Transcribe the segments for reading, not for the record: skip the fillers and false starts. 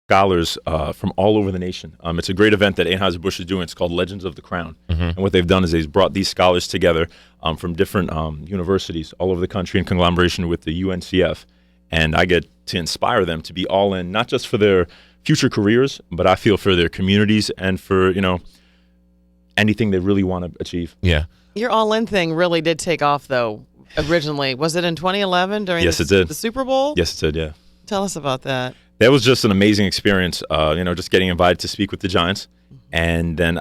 scholars from all over the nation. It's a great event that Anheuser-Busch is doing. It's called Legends of the Crown. And what they've done is they've brought these scholars together from different universities all over the country in conglomeration with the UNCF. And I get to inspire them to be all in, not just for their future careers, but I feel for their communities and for, anything they really want to achieve. Yeah. Your all-in thing really did take off, though, originally. Was it in 2011 during Yes, it did. the Super Bowl? Yes, it did, yeah. Tell us about that. That was just an amazing experience, just getting invited to speak with the Giants. And then,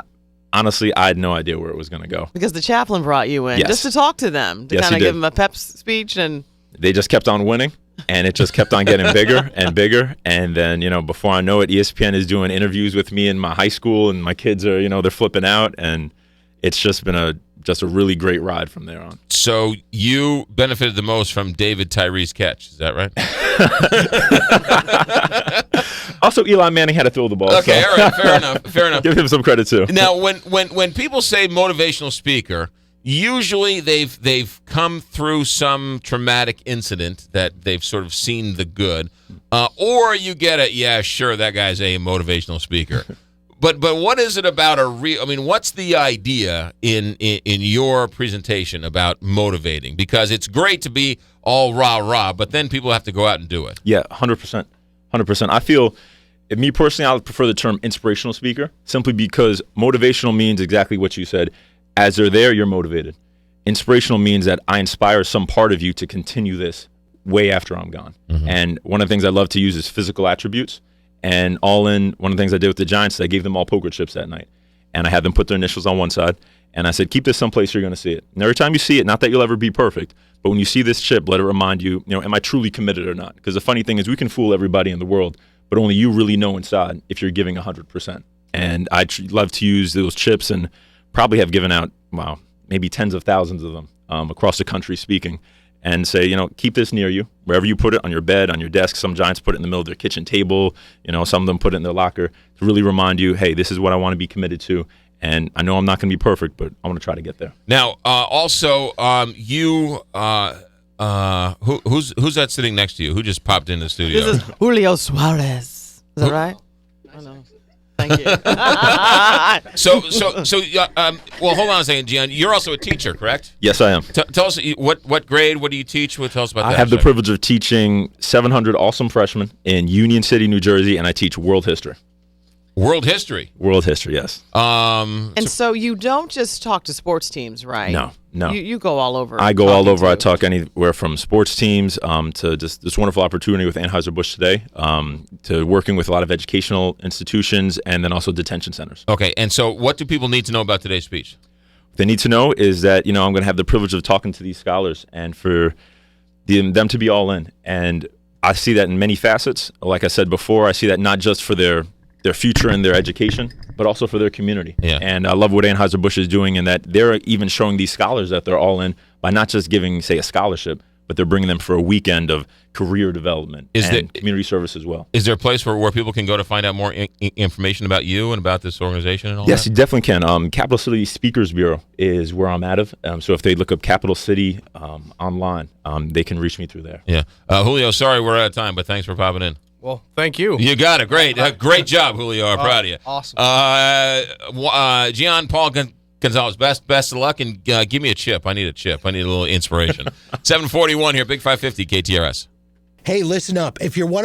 honestly, I had no idea where it was going to go. Because the chaplain brought you in just to talk to them, to Yes, kind of he give did. them a pep speech. And They just kept on winning, and it just kept on getting bigger and bigger. And then, before I know it, ESPN is doing interviews with me in my high school, and my kids are, they're flipping out. And it's just been a really great ride from there on. So you benefited the most from David Tyree's catch. Is that right? Also, Eli Manning had to throw the ball. Okay, so. all right, fair enough. Give him some credit too. Now, when people say motivational speaker, usually they've come through some traumatic incident that they've sort of seen the good, or you get it. Yeah, sure, that guy's a motivational speaker. But what is it about what's the idea in your presentation about motivating? Because it's great to be all rah-rah, but then people have to go out and do it. Yeah, 100%. 100%. I feel, me personally, I would prefer the term inspirational speaker, simply because motivational means exactly what you said. As they're there, you're motivated. Inspirational means that I inspire some part of you to continue this way after I'm gone. Mm-hmm. And one of the things I love to use is physical attributes. And all in, one of the things I did with the Giants, I gave them all poker chips that night. And I had them put their initials on one side. And I said, keep this someplace you're going to see it. And every time you see it, not that you'll ever be perfect, but when you see this chip, let it remind you, am I truly committed or not? Because the funny thing is we can fool everybody in the world, but only you really know inside if you're giving 100%. And I love to use those chips and probably have given out, maybe tens of thousands of them across the country speaking. And say, keep this near you, wherever you put it, on your bed, on your desk. Some Giants put it in the middle of their kitchen table. Some of them put it in their locker to really remind you, hey, this is what I want to be committed to. And I know I'm not going to be perfect, but I want to try to get there. Now, also, who's that sitting next to you? Who just popped in the studio? This is Julio Suarez. Is that right? I know. Thank you. Well, hold on a second, Gian. You're also a teacher, correct? Yes, I am. Tell us what grade, what do you teach? Tell us about that. I have the privilege of teaching 700 awesome freshmen in Union City, New Jersey, and I teach world history. World history? World history, yes. So you don't just talk to sports teams, right? No. You go all over. I go all over. I talk anywhere from sports teams to just this wonderful opportunity with Anheuser-Busch today, to working with a lot of educational institutions and then also detention centers. Okay, and so what do people need to know about today's speech? What they need to know is that, I'm going to have the privilege of talking to these scholars and for them to be all in. And I see that in many facets. Like I said before, I see that not just for their future and their education, but also for their community. Yeah. And I love what Anheuser-Busch is doing in that they're even showing these scholars that they're all in by not just giving, say, a scholarship, but they're bringing them for a weekend of career development and community service as well. Is there a place where people can go to find out more information about you and about this organization and all Yes, that? you definitely can. Capital City Speakers Bureau is where I'm out of. So if they look up Capital City online, they can reach me through there. Yeah. Julio, sorry we're out of time, but thanks for popping in. Well, thank you. You got it. Great. Great job, Julio. I'm proud of you. Awesome. Gian, Paul Gonzalez, best of luck, and give me a chip. I need a chip. I need a little inspiration. 741 here, Big 550 KTRS. Hey, listen up. If you're one of